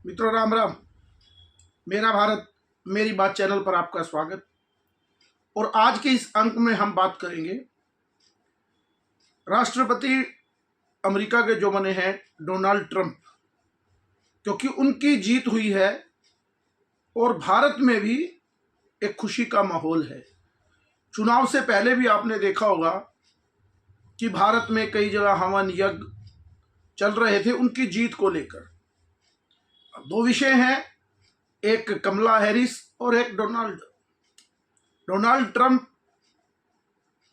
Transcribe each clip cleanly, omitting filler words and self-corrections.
मित्रों, राम राम। मेरा भारत मेरी बात चैनल पर आपका स्वागत। और आज के इस अंक में हम बात करेंगे राष्ट्रपति अमेरिका के जो बने हैं डोनाल्ड ट्रंप, क्योंकि उनकी जीत हुई है और भारत में भी एक खुशी का माहौल है। चुनाव से पहले भी आपने देखा होगा कि भारत में कई जगह हवन यज्ञ चल रहे थे उनकी जीत को लेकर। अब दो विषय हैं, एक कमला हैरिस और एक डोनाल्ड ट्रंप।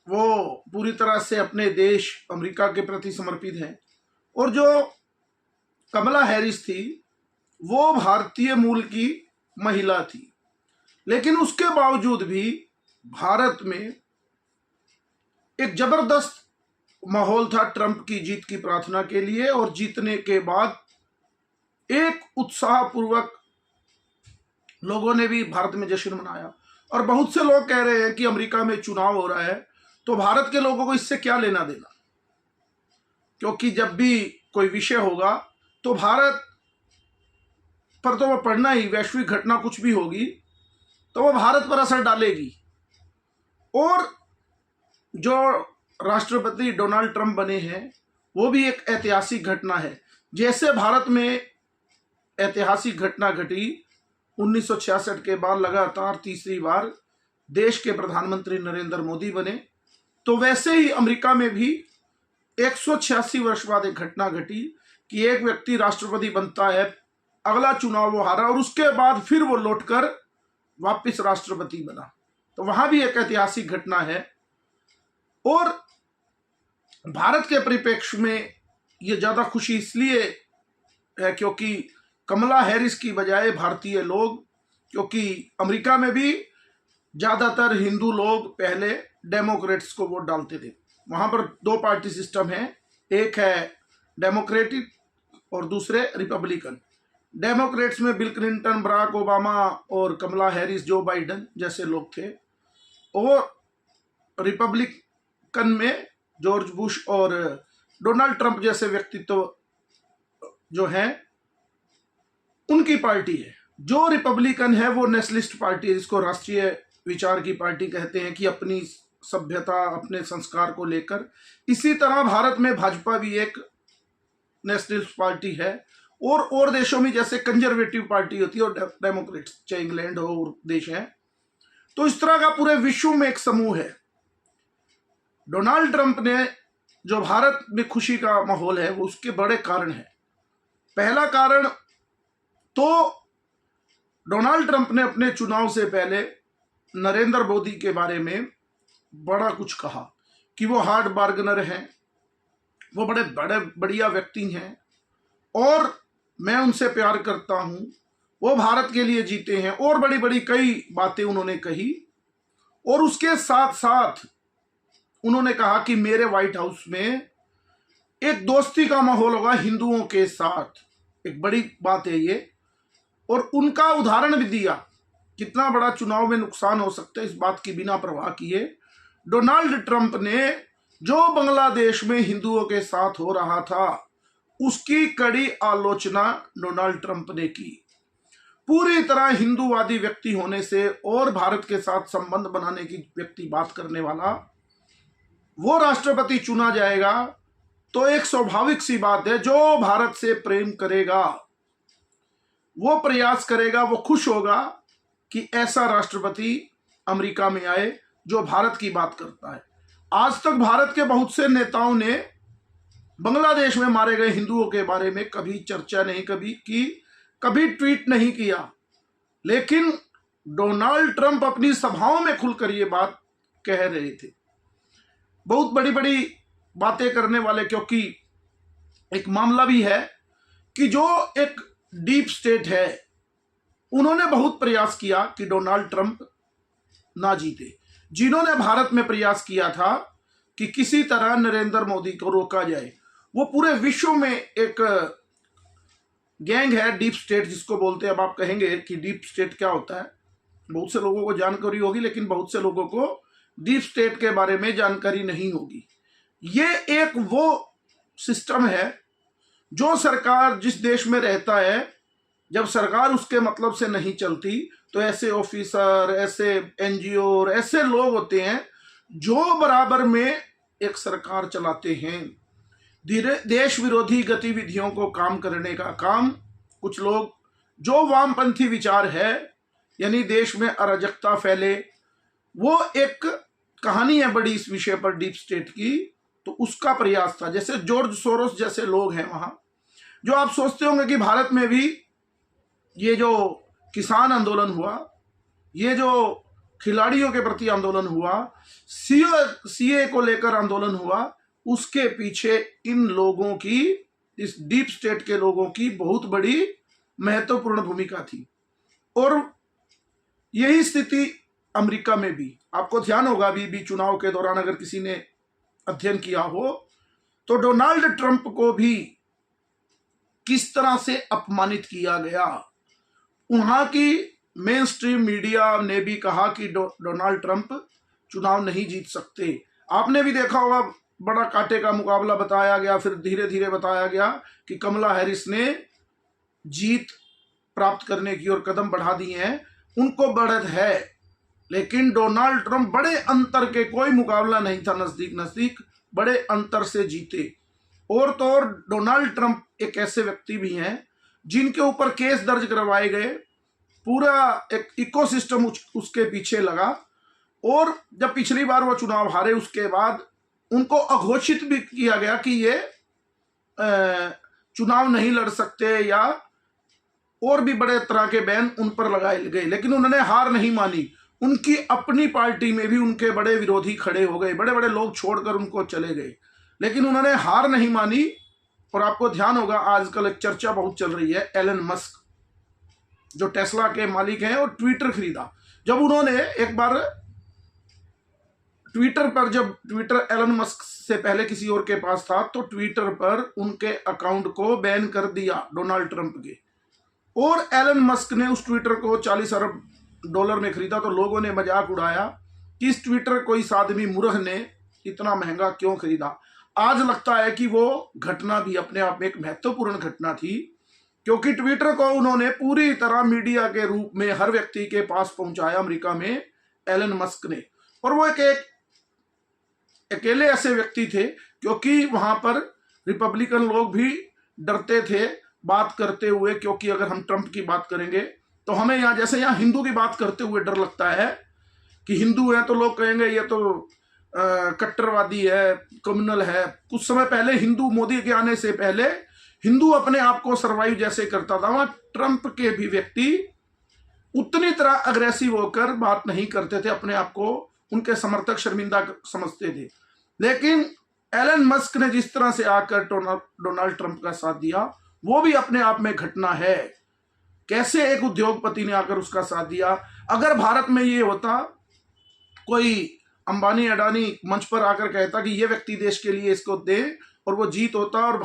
वो पूरी तरह से अपने देश अमेरिका के प्रति समर्पित हैं, और जो कमला हैरिस थी वो भारतीय मूल की महिला थी। लेकिन उसके बावजूद भी भारत में एक जबरदस्त माहौल था ट्रंप की जीत की प्रार्थना के लिए, और जीतने के बाद एक उत्साहपूर्वक लोगों ने भी भारत में जश्न मनाया। और बहुत से लोग कह रहे हैं कि अमेरिका में चुनाव हो रहा है तो भारत के लोगों को इससे क्या लेना देना, क्योंकि जब भी कोई विषय होगा तो भारत पर तो वह पड़ना ही, वैश्विक घटना कुछ भी होगी तो वह भारत पर असर डालेगी। और जो राष्ट्रपति डोनाल्ड ट्रंप बने हैं वो भी एक ऐतिहासिक घटना है। जैसे भारत में ऐतिहासिक घटना घटी 1966 के बाद लगातार तीसरी बार देश के प्रधानमंत्री नरेंद्र मोदी बने, तो वैसे ही अमेरिका में भी 186 वर्ष बाद एक घटना घटी कि एक व्यक्ति राष्ट्रपति बनता है, अगला चुनाव वो हारा और उसके बाद फिर वो लौटकर वापस राष्ट्रपति बना। तो वहां भी एक ऐतिहासिक घटना है। और भारत के परिप्रेक्ष्य में ये ज्यादा खुशी इसलिए है क्योंकि कमला हैरिस की बजाय भारतीय लोग, क्योंकि अमेरिका में भी ज़्यादातर हिंदू लोग पहले डेमोक्रेट्स को वोट डालते थे। वहाँ पर दो पार्टी सिस्टम है, एक है डेमोक्रेटिक और दूसरे रिपब्लिकन। डेमोक्रेट्स में बिल क्लिंटन, बराक ओबामा और कमला हैरिस, जो बाइडन जैसे लोग थे, और रिपब्लिकन में जॉर्ज बुश और डोनाल्ड ट्रंप जैसे व्यक्तित्व जो हैं उनकी पार्टी है। जो रिपब्लिकन है वो नेशनलिस्ट पार्टी है, जिसको राष्ट्रीय विचार की पार्टी कहते हैं, कि अपनी सभ्यता, अपने संस्कार को लेकर। इसी तरह भारत में भाजपा भी एक नेशनलिस्ट पार्टी है, और देशों में जैसे कंजर्वेटिव पार्टी होती है और डेमोक्रेट्स, चाहे इंग्लैंड हो और देश है। तो इस तरह का पूरे विश्व में एक समूह है। डोनाल्ड ट्रंप ने जो भारत में खुशी का माहौल है वो उसके बड़े कारण है। पहला कारण तो डोनाल्ड ट्रंप ने अपने चुनाव से पहले नरेंद्र मोदी के बारे में बड़ा कुछ कहा कि वो हार्ड बार्गनर हैं, वो बड़े बढ़िया व्यक्ति हैं और मैं उनसे प्यार करता हूं, वो भारत के लिए जीते हैं, और बड़ी बड़ी कई बातें उन्होंने कही। और उसके साथ साथ उन्होंने कहा कि मेरे व्हाइट हाउस में एक दोस्ती का माहौल होगा हिंदुओं के साथ। एक बड़ी बात है ये। और उनका उदाहरण भी दिया कितना बड़ा चुनाव में नुकसान हो सकता है, इस बात की बिना परवाह किए डोनाल्ड ट्रंप ने जो बांग्लादेश में हिंदुओं के साथ हो रहा था उसकी कड़ी आलोचना डोनाल्ड ट्रंप ने की। पूरी तरह हिंदूवादी व्यक्ति होने से और भारत के साथ संबंध बनाने की व्यक्ति बात करने वाला वो राष्ट्रपति चुना जाएगा, तो एक स्वाभाविक सी बात है, जो भारत से प्रेम करेगा, वो प्रयास करेगा, वो खुश होगा कि ऐसा राष्ट्रपति अमेरिका में आए जो भारत की बात करता है। आज तक भारत के बहुत से नेताओं ने बांग्लादेश में मारे गए हिंदुओं के बारे में कभी चर्चा नहीं कभी की, कभी ट्वीट नहीं किया, लेकिन डोनाल्ड ट्रंप अपनी सभाओं में खुलकर ये बात कह रहे थे। बहुत बड़ी बड़ी बातें करने वाले, क्योंकि एक मामला भी है कि जो एक डीप स्टेट है उन्होंने बहुत प्रयास किया कि डोनाल्ड ट्रंप ना जीते। जिन्होंने भारत में प्रयास किया था कि किसी तरह नरेंद्र मोदी को रोका जाए, वो पूरे विश्व में एक गैंग है, डीप स्टेट जिसको बोलते हैं। अब आप कहेंगे कि डीप स्टेट क्या होता है, बहुत से लोगों को जानकारी होगी, लेकिन बहुत से लोगों को डीप स्टेट के बारे में जानकारी नहीं होगी। ये एक वो सिस्टम है जो सरकार जिस देश में रहता है जब सरकार उसके मतलब से नहीं चलती तो ऐसे ऑफिसर, ऐसे एनजीओ और ऐसे लोग होते हैं जो बराबर में एक सरकार चलाते हैं। देश विरोधी गतिविधियों को काम करने का काम कुछ लोग, जो वामपंथी विचार है, यानी देश में अराजकता फैले, वो एक कहानी है बड़ी इस विषय पर डीप स्टेट की, तो उसका प्रयास था। जैसे जॉर्ज सोरोस जैसे लोग हैं वहां, जो आप सोचते होंगे कि भारत में भी ये जो किसान आंदोलन हुआ, ये जो खिलाड़ियों के प्रति आंदोलन हुआ, सीए को लेकर आंदोलन हुआ, उसके पीछे इन लोगों की, इस डीप स्टेट के लोगों की बहुत बड़ी महत्वपूर्ण भूमिका थी। और यही स्थिति अमेरिका में भी, आपको ध्यान होगा अभी चुनाव के दौरान अगर किसी ने अध्ययन किया हो तो डोनाल्ड ट्रंप को भी किस तरह से अपमानित किया गया। वहां की मेन स्ट्रीम मीडिया ने भी कहा कि डोनाल्ड ट्रंप चुनाव नहीं जीत सकते। आपने भी देखा होगा, बड़ा कांटे का मुकाबला बताया गया, फिर धीरे धीरे बताया गया कि कमला हैरिस ने जीत प्राप्त करने की ओर कदम बढ़ा दिए हैं, उनको बढ़त है। लेकिन डोनाल्ड ट्रंप बड़े अंतर के, कोई मुकाबला नहीं था नजदीक नजदीक, बड़े अंतर से जीते। और तो और डोनाल्ड ट्रंप एक ऐसे व्यक्ति भी हैं जिनके ऊपर केस दर्ज करवाए गए, पूरा एक इकोसिस्टम उसके पीछे लगा। और जब पिछली बार वो चुनाव हारे, उसके बाद उनको अघोषित भी किया गया कि ये चुनाव नहीं लड़ सकते, या और भी बड़े तरह के बैन उन पर लगाए गए। लेकिन उन्होंने हार नहीं मानी। उनकी अपनी पार्टी में भी उनके बड़े विरोधी खड़े हो गए, बड़े बड़े लोग छोड़कर उनको चले गए, लेकिन उन्होंने हार नहीं मानी। और आपको ध्यान होगा आजकल एक चर्चा बहुत चल रही है, एलन मस्क जो टेस्ला के मालिक हैं और ट्विटर खरीदा। जब उन्होंने एक बार ट्विटर पर, जब ट्विटर एलन मस्क से पहले किसी और के पास था, तो ट्विटर पर उनके अकाउंट को बैन कर दिया डोनाल्ड ट्रंप के, और एलन मस्क ने उस ट्विटर को $40 अरब में खरीदा। तो लोगों ने मजाक उड़ाया कि इस ट्विटर को इस आदमी मूर्ख ने इतना महंगा क्यों खरीदा। आज लगता है कि वो घटना भी अपने आप में एक महत्वपूर्ण घटना थी, क्योंकि ट्विटर को उन्होंने पूरी तरह मीडिया के रूप में हर व्यक्ति के पास पहुंचाया अमेरिका में, एलन मस्क ने। और वो एक अकेले ऐसे व्यक्ति थे, क्योंकि वहां पर रिपब्लिकन लोग भी डरते थे बात करते हुए, क्योंकि अगर हम ट्रंप की बात करेंगे तो हमें यहाँ, जैसे यहाँ हिंदू की बात करते हुए डर लगता है कि हिंदू है तो लोग कहेंगे ये तो कट्टरवादी है, कम्युनल है। कुछ समय पहले हिंदू, मोदी के आने से पहले हिंदू अपने आप को सरवाइव जैसे करता था, वहां ट्रंप के भी व्यक्ति उतनी तरह अग्रेसिव होकर बात नहीं करते थे, अपने आप को उनके समर्थक शर्मिंदा समझते थे। लेकिन एलन मस्क ने जिस तरह से आकर डोनाल्ड ट्रंप का साथ दिया, वो भी अपने आप में घटना है। कैसे एक उद्योगपति ने आकर उसका साथ दिया। अगर भारत में ये होता, कोई अंबानी अडानी मंच पर आकर कहता कि ये व्यक्ति देश के लिए इसको दे, और वो जीत होता और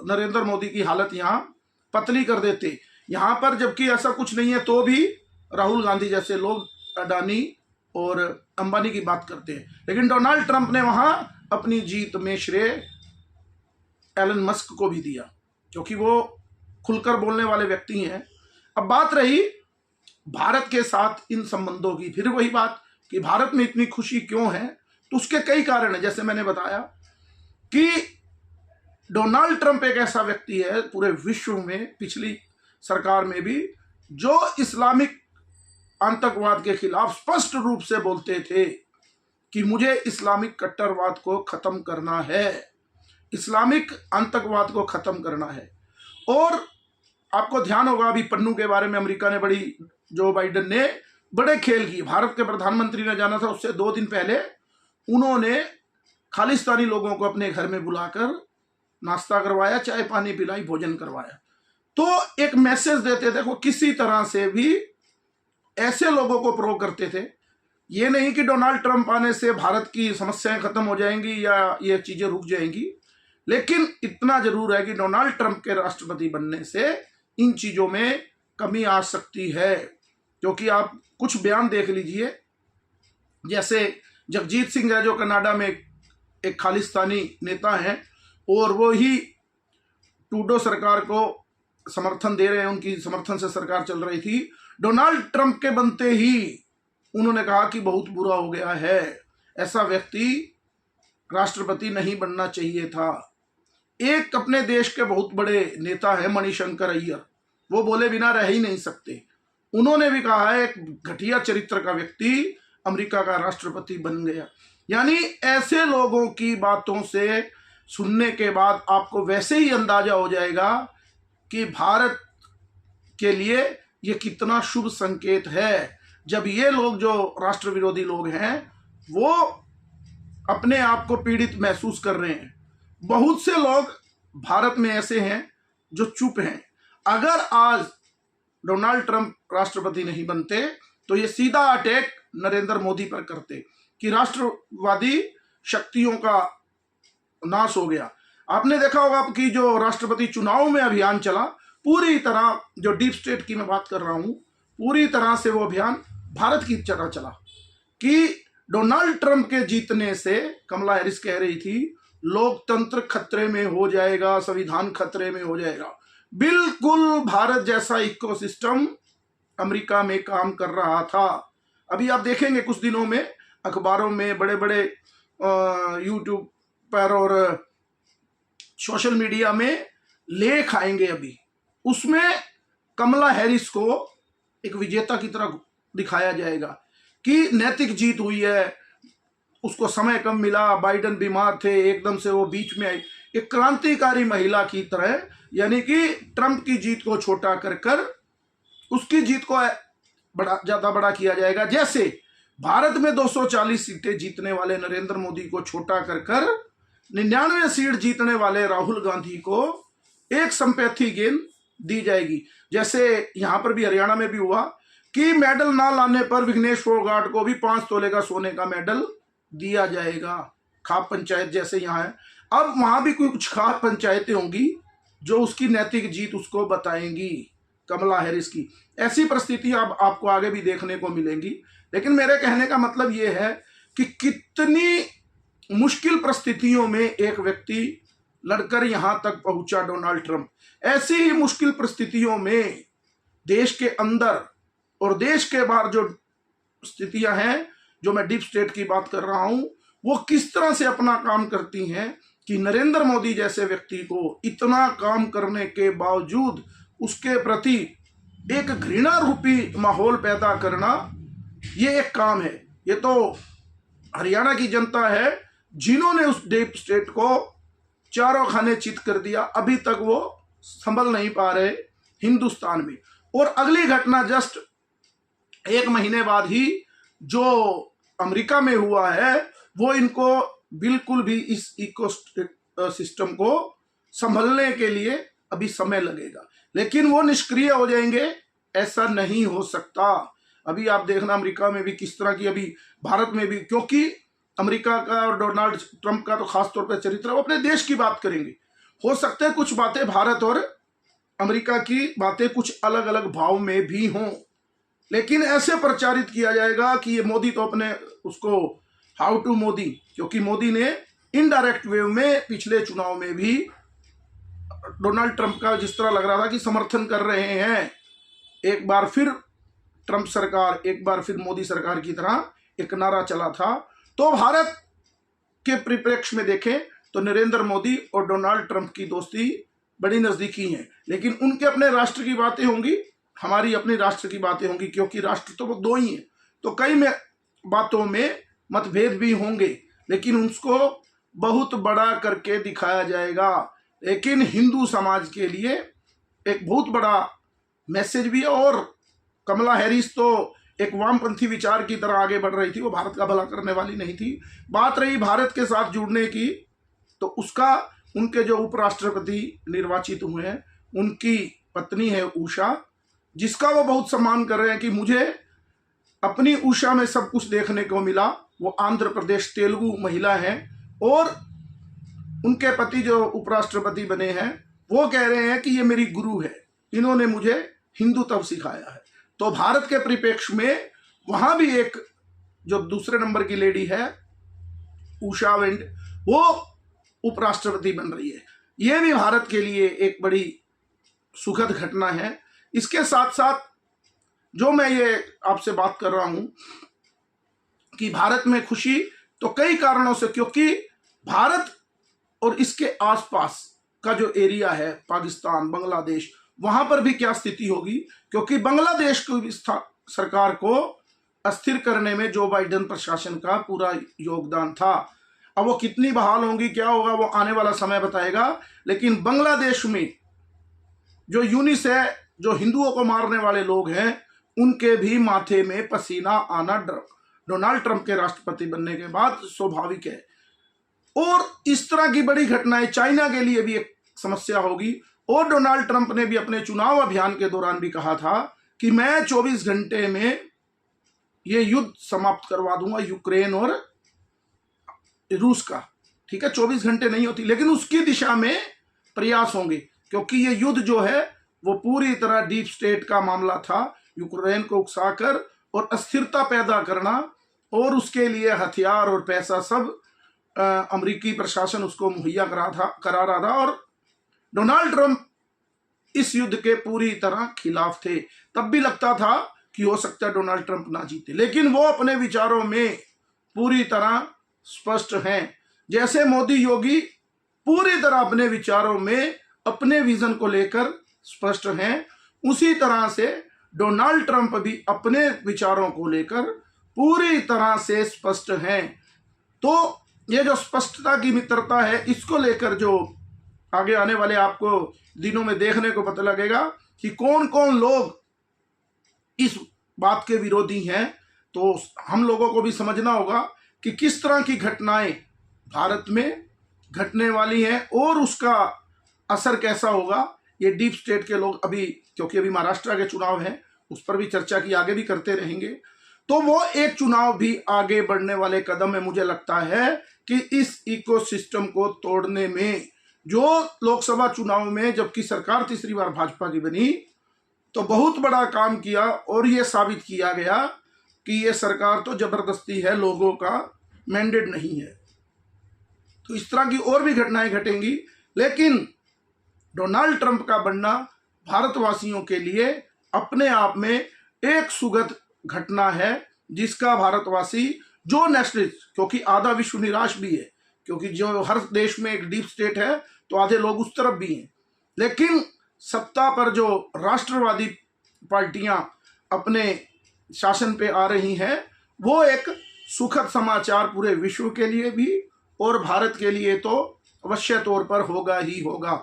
नरेंद्र मोदी की हालत यहाँ पतली कर देते। यहाँ पर जबकि ऐसा कुछ नहीं है, तो भी राहुल गांधी जैसे लोग अडानी और अंबानी की बात करते हैं। लेकिन डोनाल्ड ट्रंप ने वहां अपनी जीत में श्रेय एलन मस्क को भी दिया, क्योंकि वो खुलकर बोलने वाले व्यक्ति हैं। अब बात रही भारत के साथ इन संबंधों की, फिर वही बात कि भारत में इतनी खुशी क्यों है, तो उसके कई कारण हैं। जैसे मैंने बताया कि डोनाल्ड ट्रंप एक ऐसा व्यक्ति है पूरे विश्व में, पिछली सरकार में भी, जो इस्लामिक आतंकवाद के खिलाफ स्पष्ट रूप से बोलते थे कि मुझे इस्लामिक कट्टरवाद को खत्म करना है, इस्लामिक आतंकवाद को खत्म करना है। और आपको ध्यान होगा अभी पन्नू के बारे में अमेरिका ने बड़ी, जो बाइडेन ने बड़े खेल किए। भारत के प्रधानमंत्री ने जाना था, उससे 2 दिन पहले उन्होंने खालिस्तानी लोगों को अपने घर में बुलाकर नाश्ता करवाया, चाय पानी पिलाई, भोजन करवाया। तो एक मैसेज देते थे, वो किसी तरह से भी ऐसे लोगों को प्रो करते थे। ये नहीं कि डोनाल्ड ट्रंप आने से भारत की समस्याएं खत्म हो जाएंगी या ये चीजें रुक जाएंगी, लेकिन इतना जरूर है कि डोनाल्ड ट्रंप के राष्ट्रपति बनने से इन चीजों में कमी आ सकती है। क्योंकि आप कुछ बयान देख लीजिए, जैसे जगजीत सिंह है जो कनाडा में एक खालिस्तानी नेता हैं, और वो ही ट्रूडो सरकार को समर्थन दे रहे हैं, उनकी समर्थन से सरकार चल रही थी। डोनाल्ड ट्रंप के बनते ही उन्होंने कहा कि बहुत बुरा हो गया है, ऐसा व्यक्ति राष्ट्रपति नहीं बनना चाहिए था। एक अपने देश के बहुत बड़े नेता है मणिशंकर अय्यर, वो बोले बिना रह ही नहीं सकते। उन्होंने भी कहा है एक घटिया चरित्र का व्यक्ति अमेरिका का राष्ट्रपति बन गया। यानी ऐसे लोगों की बातों से सुनने के बाद आपको वैसे ही अंदाजा हो जाएगा कि भारत के लिए ये कितना शुभ संकेत है, जब ये लोग जो राष्ट्र विरोधी लोग हैं वो अपने आप को पीड़ित महसूस कर रहे हैं। बहुत से लोग भारत में ऐसे हैं जो चुप हैं। अगर आज डोनाल्ड ट्रंप राष्ट्रपति नहीं बनते तो ये सीधा अटैक नरेंद्र मोदी पर करते कि राष्ट्रवादी शक्तियों का नाश हो गया। आपने देखा होगा कि जो राष्ट्रपति चुनाव में अभियान चला, पूरी तरह जो डीप स्टेट की मैं बात कर रहा हूं, पूरी तरह से वो अभियान भारत की तरह चला कि डोनाल्ड ट्रंप के जीतने से कमला हैरिस कह रही थी लोकतंत्र खतरे में हो जाएगा, संविधान खतरे में हो जाएगा। बिल्कुल भारत जैसा इकोसिस्टम अमेरिका में काम कर रहा था। अभी आप देखेंगे कुछ दिनों में अखबारों में बड़े बड़े यूट्यूब पर और सोशल मीडिया में लेख आएंगे अभी, उसमें कमला हैरिस को एक विजेता की तरह दिखाया जाएगा कि नैतिक जीत हुई है, उसको समय कम मिला, बाइडेन बीमार थे, एकदम से वो बीच में आई, एक क्रांतिकारी महिला की तरह। यानी कि ट्रंप की जीत को छोटा कर कर उसकी जीत को ज्यादा बड़ा किया जाएगा। जैसे भारत में 240 सीटें जीतने वाले नरेंद्र मोदी को छोटा कर कर 99 सीट जीतने वाले राहुल गांधी को एक संपैथी गेंद दी जाएगी। जैसे यहां पर भी हरियाणा में भी हुआ कि मेडल ना लाने पर विघ्नेश फोगाट को भी 5 तोले का सोने का मेडल दिया जाएगा। खाप पंचायत जैसे यहाँ है, अब वहां भी कुछ खाप पंचायतें होंगी जो उसकी नैतिक जीत उसको बताएंगी कमला हैरिस की। ऐसी परिस्थिति आपको आगे भी देखने को मिलेंगी। लेकिन मेरे कहने का मतलब ये है कि कितनी मुश्किल परिस्थितियों में एक व्यक्ति लड़कर यहां तक पहुंचा डोनाल्ड ट्रंप। ऐसी ही मुश्किल परिस्थितियों में देश के अंदर और देश के बाहर जो स्थितियां हैं, जो मैं डीप स्टेट की बात कर रहा हूं, वो किस तरह से अपना काम करती हैं कि नरेंद्र मोदी जैसे व्यक्ति को इतना काम करने के बावजूद उसके प्रति एक घृणा रूपी माहौल पैदा करना, ये एक काम है। ये तो हरियाणा की जनता है जिन्होंने उस डीप स्टेट को चारों खाने चित कर दिया। अभी तक वो संभल नहीं पा रहे हिंदुस्तान में। और अगली घटना जस्ट 1 महीने बाद ही जो अमेरिका में हुआ है, वो इनको बिल्कुल भी इस इको सिस्टम को संभलने के लिए अभी समय लगेगा। लेकिन वो निष्क्रिय हो जाएंगे, ऐसा नहीं हो सकता। अभी आप देखना अमेरिका में भी किस तरह की, अभी भारत में भी, क्योंकि अमेरिका का और डोनाल्ड ट्रंप का तो खासतौर पर चरित्र, वो अपने देश की बात करेंगे। हो सकता है कुछ बातें भारत और अमेरिका की बातें कुछ अलग अलग भाव में भी हों, लेकिन ऐसे प्रचारित किया जाएगा कि ये मोदी तो अपने उसको हाउ टू मोदी, क्योंकि मोदी ने इनडायरेक्ट वे में पिछले चुनाव में भी डोनाल्ड ट्रंप का जिस तरह लग रहा था कि समर्थन कर रहे हैं, एक बार फिर ट्रंप सरकार, एक बार फिर मोदी सरकार की तरह एक नारा चला था। तो भारत के परिप्रेक्ष्य में देखें तो नरेंद्र मोदी और डोनाल्ड ट्रंप की दोस्ती बड़ी नजदीकी है, लेकिन उनके अपने राष्ट्र की बातें होंगी, हमारी अपनी राष्ट्र की बातें होंगी, क्योंकि राष्ट्र तो वो 2 ही हैं। तो कई में बातों में मतभेद भी होंगे, लेकिन उसको बहुत बड़ा करके दिखाया जाएगा। लेकिन हिंदू समाज के लिए एक बहुत बड़ा मैसेज भी है। और कमला हैरिस तो एक वामपंथी विचार की तरह आगे बढ़ रही थी, वो भारत का भला करने वाली नहीं थी। बात रही भारत के साथ जुड़ने की, तो उसका उनके जो उपराष्ट्रपति निर्वाचित हुए हैं, उनकी पत्नी है उषा, जिसका वो बहुत सम्मान कर रहे हैं कि मुझे अपनी उषा में सब कुछ देखने को मिला। वो आंध्र प्रदेश तेलुगु महिला हैं और उनके पति जो उपराष्ट्रपति बने हैं वो कह रहे हैं कि ये मेरी गुरु है, इन्होंने मुझे हिंदू तब सिखाया है। तो भारत के परिप्रेक्ष्य में वहां भी एक जो दूसरे नंबर की लेडी है उषा वेंड, वो उपराष्ट्रपति बन रही है। ये भी भारत के लिए एक बड़ी सुखद घटना है। इसके साथ साथ जो मैं ये आपसे बात कर रहा हूं कि भारत में खुशी तो कई कारणों से, क्योंकि भारत और इसके आसपास का जो एरिया है, पाकिस्तान, बांग्लादेश, वहां पर भी क्या स्थिति होगी, क्योंकि बांग्लादेश की सरकार को अस्थिर करने में जो बाइडेन प्रशासन का पूरा योगदान था। अब वो कितनी बहाल होंगी, क्या होगा, वो आने वाला समय बताएगा। लेकिन बांग्लादेश में जो यूनिस है, जो हिंदुओं को मारने वाले लोग हैं, उनके भी माथे में पसीना आना डोनाल्ड ट्रंप के राष्ट्रपति बनने के बाद स्वाभाविक है। और इस तरह की बड़ी घटनाएं चाइना के लिए भी एक समस्या होगी। और डोनाल्ड ट्रंप ने भी अपने चुनाव अभियान के दौरान भी कहा था कि मैं 24 घंटे में ये युद्ध समाप्त करवा दूंगा, यूक्रेन और रूस का। ठीक है, 24 घंटे नहीं होती, लेकिन उसकी दिशा में प्रयास होंगे, क्योंकि ये युद्ध जो है वो पूरी तरह डीप स्टेट का मामला था। यूक्रेन को उकसाकर और अस्थिरता पैदा करना, और उसके लिए हथियार और पैसा सब अमेरिकी प्रशासन उसको मुहैया करा रहा था। और डोनाल्ड ट्रंप इस युद्ध के पूरी तरह खिलाफ थे। तब भी लगता था कि हो सकता है डोनाल्ड ट्रंप ना जीते, लेकिन वो अपने विचारों में पूरी तरह स्पष्ट हैं। जैसे मोदी योगी पूरी तरह अपने विचारों में, अपने विजन को लेकर स्पष्ट हैं, उसी तरह से डोनाल्ड ट्रंप भी अपने विचारों को लेकर पूरी तरह से स्पष्ट हैं। तो ये जो स्पष्टता की मित्रता है, इसको लेकर जो आगे आने वाले आपको दिनों में देखने को पता लगेगा कि कौन कौन लोग इस बात के विरोधी हैं। तो हम लोगों को भी समझना होगा कि किस तरह की घटनाएं भारत में घटने वाली हैं और उसका असर कैसा होगा। ये डीप स्टेट के लोग अभी, क्योंकि अभी महाराष्ट्र के चुनाव हैं, उस पर भी चर्चा की, आगे भी करते रहेंगे। तो वो एक चुनाव भी आगे बढ़ने वाले कदम है। मुझे लगता है कि इस इकोसिस्टम को तोड़ने में, जो लोकसभा चुनाव में जबकि सरकार तीसरी बार भाजपा की बनी, तो बहुत बड़ा काम किया और ये साबित किया गया कि ये सरकार तो जबरदस्ती है, लोगों का मैंडेट नहीं है। तो इस तरह की और भी घटनाएं घटेंगी, लेकिन डोनाल्ड ट्रंप का बनना भारतवासियों के लिए अपने आप में एक सुखद घटना है, जिसका भारतवासी जो नेशनलिस्ट, क्योंकि आधा विश्व निराश भी है, क्योंकि जो हर देश में एक डीप स्टेट है तो आधे लोग उस तरफ भी हैं, लेकिन सत्ता पर जो राष्ट्रवादी पार्टियां अपने शासन पे आ रही हैं, वो एक सुखद समाचार पूरे विश्व के लिए भी और भारत के लिए तो अवश्य तौर पर होगा ही होगा।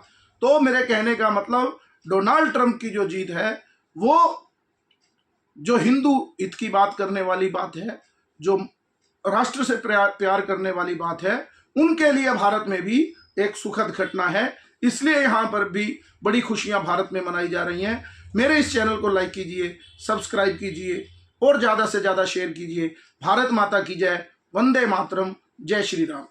तो मेरे कहने का मतलब, डोनाल्ड ट्रंप की जो जीत है वो जो हिंदू हित की बात करने वाली बात है, जो राष्ट्र से प्यार करने वाली बात है, उनके लिए भारत में भी एक सुखद घटना है। इसलिए यहाँ पर भी बड़ी खुशियाँ भारत में मनाई जा रही हैं। मेरे इस चैनल को लाइक कीजिए, सब्सक्राइब कीजिए और ज़्यादा से ज़्यादा शेयर कीजिए। भारत माता की जय, वंदे मातरम, जय श्री राम।